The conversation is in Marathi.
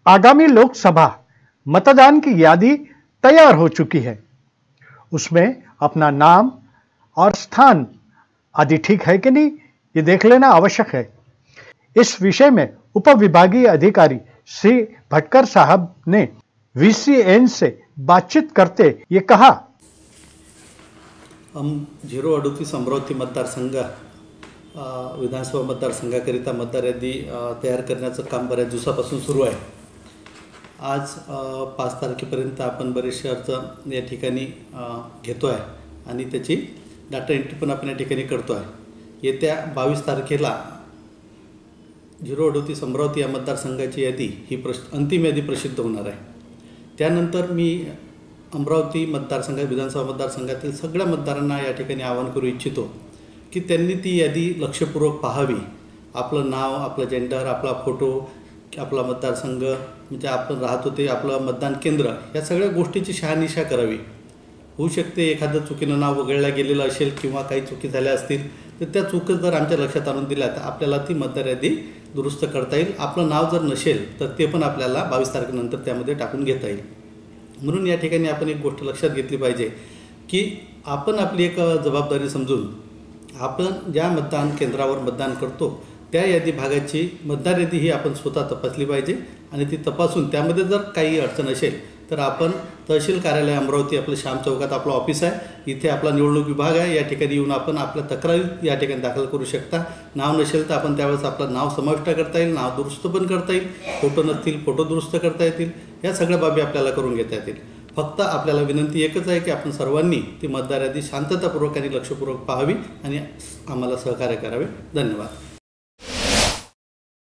आगामी लोकसभा मतदान की यादी तैयार हो चुकी है। उसमें अपना नाम और स्थान आदि ठीक है कि नहीं, ये देख लेना आवश्यक है। इस विषय में उपविभागीय अधिकारी श्री भटकर साहब ने VCN से बातचीत करते ये कहा। हम 038 अमरावती मतदारसंघ विधानसभा मतदारसंघाकरिता मतदार यादी तयार करण्याचं काम बऱ्याच दिवसापासून सुरू आहे। आज 5 तारखेपर्यंत आपण बरेचसे अर्ज या ठिकाणी घेतो आहे आणि त्याची डाटा एंट्री पण आपण या ठिकाणी करतो आहे। येत्या 22 तारखेला 038 अमरावती या मतदारसंघाची यादी ही अंतिम यादी प्रसिद्ध होणार आहे। त्यानंतर मी अमरावती मतदारसंघ विधानसभा मतदारसंघातील सगळ्या मतदारांना या ठिकाणी आवाहन करू इच्छितो की त्यांनी ती यादी लक्षपूर्वक पाहावी। आपलं नाव, आपलं जेंडर, आपला फोटो, आपला मतदारसंघ म्हणजे आपण राहतो ते आपलं मतदान केंद्र या सगळ्या गोष्टीची शहानिशा करावी। होऊ शकते एखादं चुकीनं नाव वगळलं गेलेलं असेल किंवा काही चुकी झाल्या असतील तर त्या चुका जर आमच्या लक्षात आणून दिल्या तर आपल्याला ती मतदार यादी दुरुस्त करता येईल। आपलं नाव जर नसेल तर ते पण आपल्याला 22 तारखेनंतर त्यामध्ये टाकून घेता येईल। म्हणून या ठिकाणी आपण एक गोष्ट लक्षात घेतली पाहिजे की आपण आपली एक जबाबदारी समजून आपण ज्या मतदान केंद्रावर मतदान करतो त्या यादी भागाची मतदार यादी ही आपण स्वतः तपासली पाहिजे आणि ती तपासून त्यामध्ये जर काही अडचण असेल तर आपण तहसील कार्यालय अमरावती आपलं श्याम चौकात आपलं ऑफिस आहे, इथे आपला निवडणूक विभाग आहे, या ठिकाणी येऊन आपण आपल्या तक्रारी या ठिकाणी दाखल करू शकता। नाव नसेल तर आपण त्यावेळेस आपलं नाव समाविष्ट करता येईल, नाव दुरुस्त पण करता येईल, फोटो नसतील फोटो दुरुस्त करता येतील, या सगळ्या बाबी आपल्याला करून घेता येतील। फक्त आपल्याला विनंती एकच आहे की आपण सर्वांनी ती मतदार यादी शांततापूर्वक आणि लक्षपूर्वक पाहावी आणि आम्हाला सहकार्य करावे। धन्यवाद।